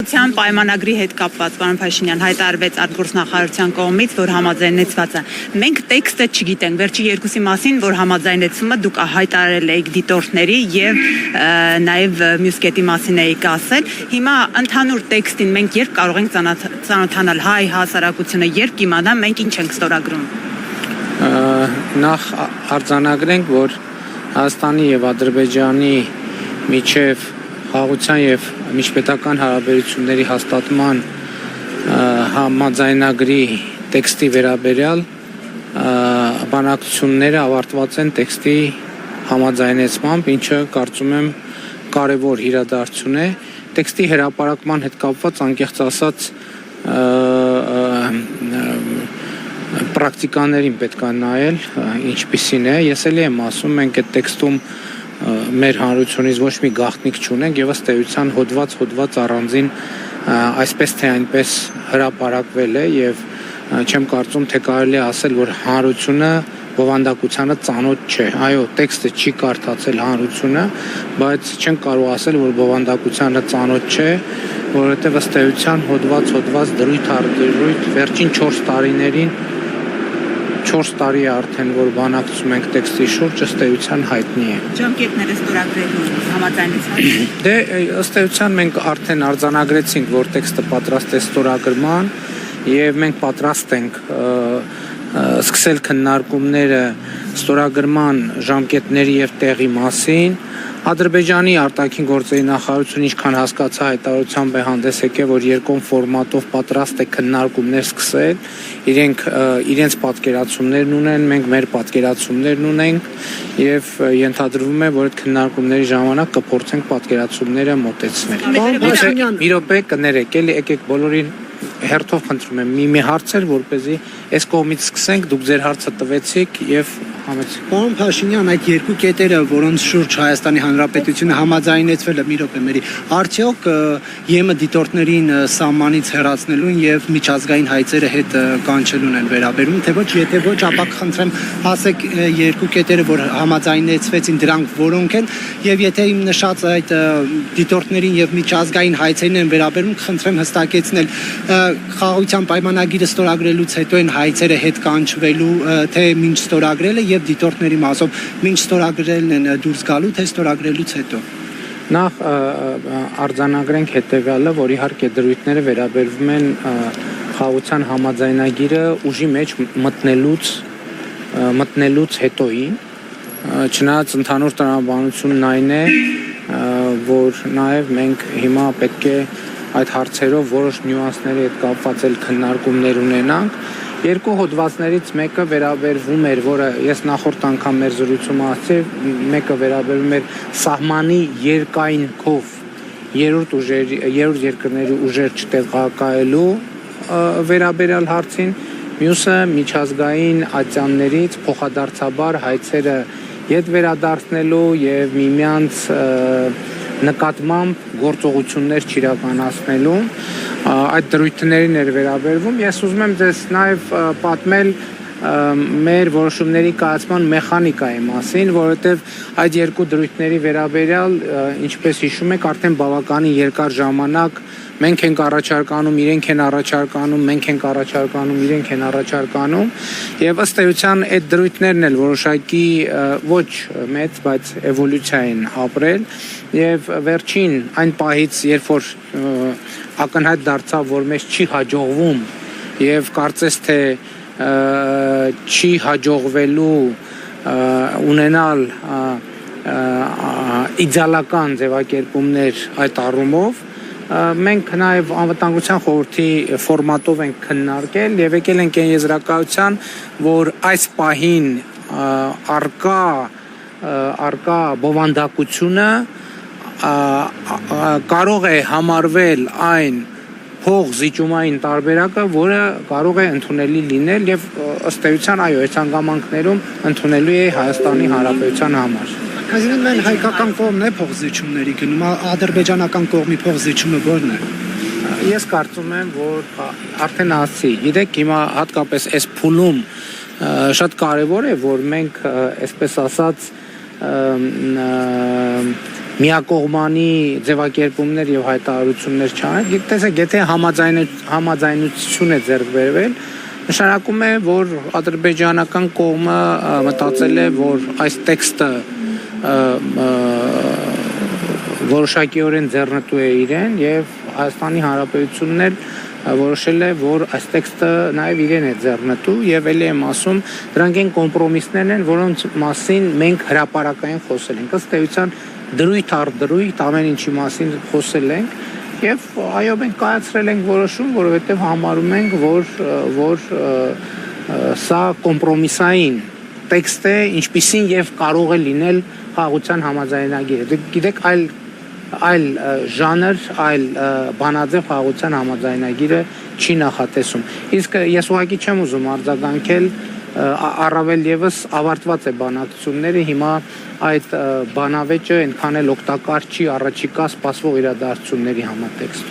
խաղաղության պայմանագրի հետ կապված, պարոն Փաշինյան, հայտարարվեց արտգործնախարարության կողմից, որ համաձայնեցված է։ Մենք տեքստը չգիտենք, վերջի երկուսի մասին, որ համաձայնեցումը դուք հայտարարել եք դիտորդների եւ նաեւ մյուս կետի մասին եք ասել։ Հիմա ընդհանուր տեքստին մենք երբ կարող ենք ծանոթանալ, հայ հասարակությունը երբ կիմանա մենք ինչ ենք ստորագրում։ Նախ արձանագրենք, որ Հայաստանի եւ Ադրբեջանի միջև խաղաղության եւ միջպետական հարաբերությունների հաստատման համաձայնագրի տեքստի վերաբերյալ բանակցությունները ավարտված են տեքստի համաձայնեցմամբ, ինչը կարծում եմ կարևոր իրադարձություն է։ Տեքստի հրապարակման հետ կապված անկեղծ ասած պրակտիկաներին պետք է նայել, ինչպիսին է։ Ես էլի եմ ասում, մենք այդ տեքստում մեր հանրությունից ոչ մի գաղտնիք չունենք եւ ըստ էության հոդված առանձին այսպես թե այնպես հրապարակվել է եւ չեմ կարծում թե կարելի է ասել, որ հանրությունը բովանդակությանը ծանոթ չէ։ Այո, տեքստը չի կարդացել հանրությունը, բայց չեն կարող ասել, որ բովանդակությանը ծանոթ չէ, որովհետեւ ըստ էության հոդված դրույթ առ դրույթ վերջին 4 տարիներին 4 տարի է արդեն, որ բանակցում ենք տեքստի շուրջ, ըստ էության հայտնի է։ Ժամկետները ստորագրելու համաձայնեցված։ Դե ըստ էության մենք արդեն արձանագրեցինք, որ տեքստը պատրաստ է ստորագրման եւ մենք պատրաստ ենք սկսել քննարկումները ստորագրման ժամկետների եւ տեղի մասին։ Ադրբեջանի արտաքին գործերի նախարարությունը ինչքան հասկացա հայտարարությամբ է հանդես եկել, որ երկկողմ ֆորմատով պատրաստ է քննարկումներ սկսել, իրենց պատկերացումներն ունեն, մենք մեր պատկերացումներն ունենք եւ ենթադրվում է, որ այդ քննարկումների ժամանակ կփորձենք պատկերացումները մոտեցնել։ Մի րոպե կներեք, էլի եկեք բոլորին հերթով խնդրում եմ մի հարցեր, որպեսզի այս կողմից սկսենք, դուք ձեր հարցը տվեցիք եւ համեցիք։ Պարոն Փաշինյան, այդ երկու կետերը, որոնց շուրջ Հայաստանի Հանրապետությունը համաձայնեցվել է մի րոպե մերի, արդյոք ԵՄ դիտորդներին սահմանից հեռացնելուն եւ միջազգային հայցերը հետ կանչելուն են վերաբերում, թե ոչ, եթե ոչ, ապա խնդրեմ ասեք երկու կետերը, որ համաձայնեցվեցին, դրանք որոնք են, եւ եթե իմ նշած այդ դիտորդներին եւ միջազգային հայցերին են վերաբերում, խնդրեմ հստակեցնել խաղաղության պայմանագիրը ստորագրելուց հետո են հայցերը հետ կանչվելու, թե մինչ ստորագրելը եւ դիտորդների մասով մինչ ստորագրելն են դուրս գալու, թե ստորագրելուց հետո։ Նախ արձանագրենք հետեւյալը, որ իհարկե դրույթները վերաբերվում են խաղաղության համաձայնագիրը ուժի մեջ մտնելուց հետոին, չնայած ընդհանուր տրամաբանությունն այն է, որ նաեւ մենք հիմա պետք է այդ հարցերով որոշ նյուանսների հետ կապված էլ քննարկումներ ունենանք։ Երկու հոդվածներից մեկը վերաբերվում էր, որը ես նախորդ անգամ մեր զրույցում ասացի, մեկը վերաբերվում էր սահմանի երկայնքով երրորդ երկրների ուժեր չտեղակայելու վերաբերյալ հարցին, մյուսը միջազգային ատյաններից փոխադարձաբար հայցերը ետ վերադարձնելու եւ միմյանց նկատմամբ գործողություններ չիրականացնելու այդ դրույթներին էր վերաբերվում։ Ես ուզում եմ ձեզ նաև պատմել մեր որոշումների կայացման մեխանիկայի մասին, որովհետև այդ երկու դրույթների վերաբերյալ, ինչպես հիշում եք, արդեն բավականին երկար ժամանակ մենք ենք առաջարկանում, իրենք են առաջարկանում, մենք ենք առաջարկանում, իրենք են առաջարկանում եւ ըստ էության այդ դրույթներն էլ որոշակի ոչ մեծ, բայց էվոլյուցիա են ապրել եւ վերջին այն պահից, երբ որ ակնհայտ դարձավ, որ մեզ չի հաջողվում եւ կարծես թե չի հաջողվելու ունենալ իդեալական ձևակերպումներ այդ առումով, մենք նաև անվտանգության խորհրդի ֆորմատով ենք քննարկել եւ եկել ենք այն եզրակացության, որ այս պահին արկա բովանդակությունը կարող է համարվել այն փոխզիջումային տարբերակը, որը կարող է ընդունելի լինել եւ ըստ էության այո, այս հանգամանքներում ընդունելի է Հայաստանի Հանրապետության համար։ Այսինքն մենք հայկական կողմն է փոխզիջումների գնում, ադրբեջանական կողմի փոխզիջումը ո՞րն է։ Ես կարծում եմ, որ արդեն ասացի, գիտեք, հիմա հատկապես այս փուլում շատ կարևոր է, որ մենք այսպես ասած միակողմանի ձևակերպումներ եւ հայտարարություններ չանեն։ Տեսեք, եթե համաձայնություն է ձեռք բերվել, նշանակում է, որ ադրբեջանական կողմը մտածել է, որ այս տեքստը որոշակիորեն ձեռնտու է իրեն եւ Հայաստանի Հանրապետությունն էլ որոշել է, որ այս տեքստը նաև իրեն է ձեռնտու եւ ելի եմ ասում, դրանք են կոմպրոմիսներն են, որոնց մասին մենք հրապարակային խոսել ենք։ Ըստ էության դրույթ առ դրույթ ամեն ինչի մասին խոսել ենք եւ այո, մենք կայացրել ենք որոշում, որովհետեւ համարում ենք, որ սա կոմպրոմիսային տեքստ է, ինչպիսին եւ կարող է լինել խաղաղության համաձայնագիրը։ Գիտեք, այլ ժանր, այլ բանաձև խաղաղության համաձայնագիրը չի նախատեսում։ Իսկ ես ուղղակի չեմ ուզում արձագանքել, առավել եւս ավարտված է բանակցությունները, հիմա այդ բանավեճը այնքան էլ օգտակար չի առաջիկա սպասվող իրադարձությունների համատեքստում։